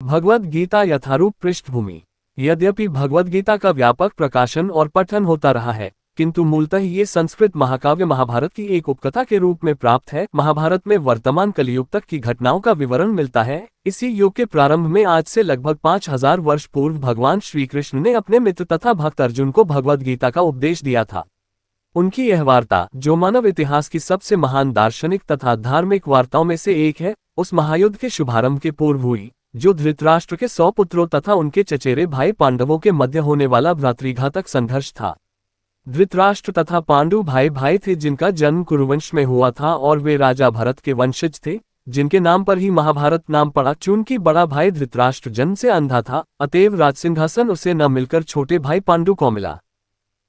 भगवद गीता यथारूप पृष्ठभूमि। यद्यपि भगवद गीता का व्यापक प्रकाशन और पठन होता रहा है, किंतु मूलतः ये संस्कृत महाकाव्य महाभारत की एक उपकथा के रूप में प्राप्त है। महाभारत में वर्तमान कलियुग तक की घटनाओं का विवरण मिलता है। इसी युग के प्रारंभ में आज से लगभग 5000 वर्ष पूर्व भगवान श्री कृष्ण ने अपने मित्र तथा भक्त अर्जुन को भगवद गीता का उपदेश दिया था। उनकी यह वार्ता, जो मानव इतिहास की सबसे महान दार्शनिक तथा धार्मिक वार्ताओं में से एक है, उस महायुद्ध के शुभारंभ के पूर्व हुई, जो धृतराष्ट्र के 100 पुत्रों तथा उनके चचेरे भाई पांडवों के मध्य होने वाला भ्रातृघातक संघर्ष था। धृतराष्ट्र तथा पांडु भाई भाई थे, जिनका जन्म कुरुवंश में हुआ था और वे राजा भरत के वंशज थे, जिनके नाम पर ही महाभारत नाम पड़ा। चूंकि बड़ा भाई धृतराष्ट्र जन्म से अंधा था, अतएव राजसिंहासन उसे न मिलकर छोटे भाई पांडु को मिला।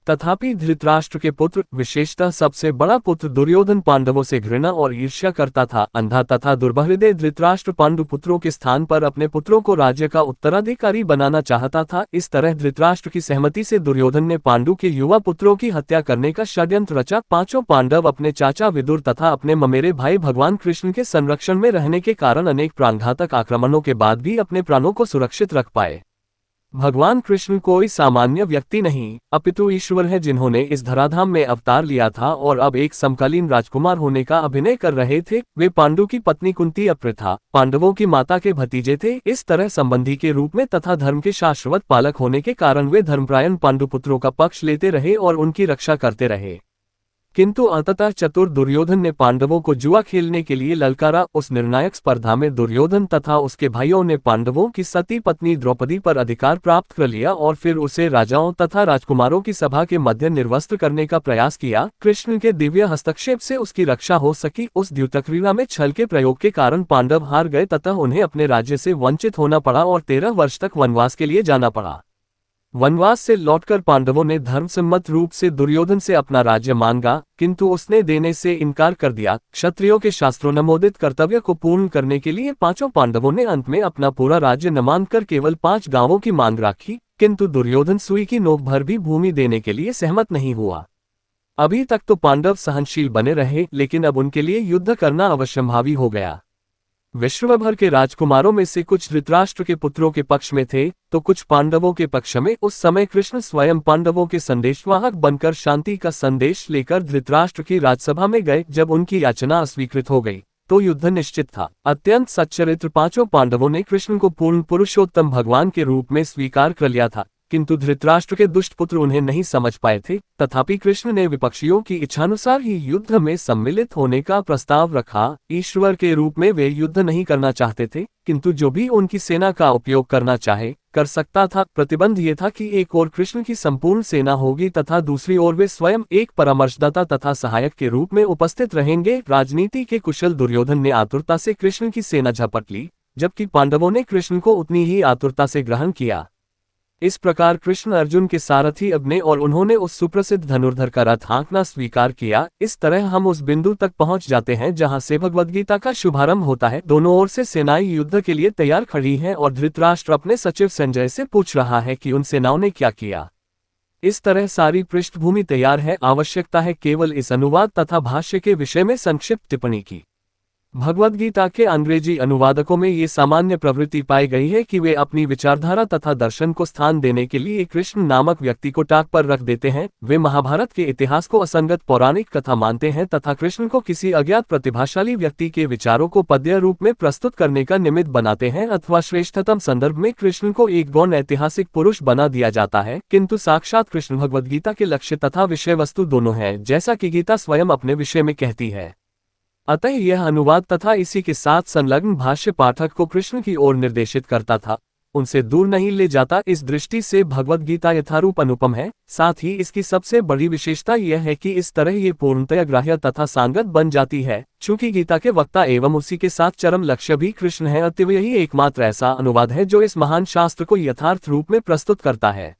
तथापि धृतराष्ट्र के पुत्र, विशेषतः सबसे बड़ा पुत्र दुर्योधन, पांडवों से घृणा और ईर्ष्या करता था। अंधा तथा दुर्भाहृदय धृतराष्ट्र पांडु पुत्रों के स्थान पर अपने पुत्रों को राज्य का उत्तराधिकारी बनाना चाहता था। इस तरह धृतराष्ट्र की सहमति से दुर्योधन ने पांडु के युवा पुत्रों की हत्या करने का षड्यंत्र रचा। पांचों पांडव अपने चाचा विदुर तथा अपने ममेरे भाई भगवान कृष्ण के संरक्षण में रहने के कारण अनेक प्राणघातक आक्रमणों के बाद भी अपने प्राणों को सुरक्षित रख पाए। भगवान कृष्ण कोई सामान्य व्यक्ति नहीं, अपितु ईश्वर है, जिन्होंने इस धराधाम में अवतार लिया था और अब एक समकालीन राजकुमार होने का अभिनय कर रहे थे। वे पांडु की पत्नी कुंती अप्रथा, पांडवों की माता के भतीजे थे। इस तरह संबंधी के रूप में तथा धर्म के शाश्वत पालक होने के कारण वे धर्मपरायण पांडुपुत्रों का पक्ष लेते रहे और उनकी रक्षा करते रहे। किंतु अंततः चतुर दुर्योधन ने पांडवों को जुआ खेलने के लिए ललकारा। उस निर्णायक स्पर्धा में दुर्योधन तथा उसके भाइयों ने पांडवों की सती पत्नी द्रौपदी पर अधिकार प्राप्त कर लिया और फिर उसे राजाओं तथा राजकुमारों की सभा के मध्य निर्वस्त्र करने का प्रयास किया। कृष्ण के दिव्य हस्तक्षेप से उसकी रक्षा हो सकी। उस द्यूतक्रीड़ा में छल के प्रयोग के कारण पांडव हार गए तथा उन्हें अपने राज्य से वंचित होना पड़ा और 13 वर्ष तक वनवास के लिए जाना पड़ा। वनवास से लौटकर पांडवों ने धर्मसम्मत रूप से दुर्योधन से अपना राज्य मांगा, किंतु उसने देने से इनकार कर दिया। क्षत्रियों के शास्त्रोन्मोदित कर्तव्य को पूर्ण करने के लिए पांचों पांडवों ने अंत में अपना पूरा राज्य न मानकर केवल 5 गांवों की मांग रखी, किंतु दुर्योधन सुई की नोक भर भी भूमि देने के लिए सहमत नहीं हुआ। अभी तक तो पांडव सहनशील बने रहे, लेकिन अब उनके लिए युद्ध करना अवश्यंभावी हो गया। विश्वभर के राजकुमारों में से कुछ धृतराष्ट्र के पुत्रों के पक्ष में थे, तो कुछ पांडवों के पक्ष में। उस समय कृष्ण स्वयं पांडवों के संदेशवाहक बनकर शांति का संदेश लेकर धृतराष्ट्र की राजसभा में गए। जब उनकी याचना अस्वीकृत हो गई, तो युद्ध निश्चित था। अत्यंत सच्चरित्र पांचों पांडवों ने कृष्ण को पूर्ण पुरुषोत्तम भगवान के रूप में स्वीकार कर लिया था, किंतु धृतराष्ट्र के दुष्ट पुत्र उन्हें नहीं समझ पाए थे। तथापि कृष्ण ने विपक्षियों की इच्छानुसार ही युद्ध में सम्मिलित होने का प्रस्ताव रखा। ईश्वर के रूप में वे युद्ध नहीं करना चाहते थे, किंतु जो भी उनकी सेना का उपयोग करना चाहे कर सकता था। प्रतिबंध ये था कि एक ओर कृष्ण की संपूर्ण सेना होगी तथा दूसरी ओर वे स्वयं एक परामर्शदाता तथा सहायक के रूप में उपस्थित रहेंगे। राजनीति के कुशल दुर्योधन ने आतुरता से कृष्ण की सेना झपट ली, जबकि पांडवों ने कृष्ण को उतनी ही आतुरता से ग्रहण किया। इस प्रकार कृष्ण अर्जुन के सारथी बने और उन्होंने उस सुप्रसिद्ध धनुर्धर का रथ हाँकना स्वीकार किया। इस तरह हम उस बिंदु तक पहुंच जाते हैं जहां से भगवद गीता का शुभारंभ होता है। दोनों ओर से सेनाएं युद्ध के लिए तैयार खड़ी हैं और धृतराष्ट्र अपने सचिव संजय से पूछ रहा है कि उन सेनाओं ने क्या किया। इस तरह सारी पृष्ठभूमि तैयार है। आवश्यकता है केवल इस अनुवाद तथा भाष्य के विषय में संक्षिप्त टिप्पणी की। भगवद गीता के अंग्रेजी अनुवादकों में ये सामान्य प्रवृत्ति पाई गई है कि वे अपनी विचारधारा तथा दर्शन को स्थान देने के लिए कृष्ण नामक व्यक्ति को टाक पर रख देते हैं। वे महाभारत के इतिहास को असंगत पौराणिक कथा मानते हैं तथा कृष्ण को किसी अज्ञात प्रतिभाशाली व्यक्ति के विचारों को पद्य रूप में प्रस्तुत करने का निमित्त बनाते हैं, अथवा श्रेष्ठतम संदर्भ में कृष्ण को एक गौण ऐतिहासिक पुरुष बना दिया जाता है। किंतु साक्षात कृष्ण भगवद गीता के लक्ष्य तथा विषय वस्तु दोनों है, जैसा कि गीता स्वयं अपने विषय में कहती है। अतः यह अनुवाद तथा इसी के साथ संलग्न भाष्य पाठक को कृष्ण की ओर निर्देशित करता था, उनसे दूर नहीं ले जाता। इस दृष्टि से भगवद गीता यथारूप अनुपम है। साथ ही इसकी सबसे बड़ी विशेषता यह है कि इस तरह ये पूर्णतया ग्राह्य तथा सांगत बन जाती है। चूंकि गीता के वक्ता एवं उसी के साथ चरम लक्ष्य भी कृष्ण है, अतएव यही एकमात्र ऐसा अनुवाद है जो इस महान शास्त्र को यथार्थ रूप में प्रस्तुत करता है।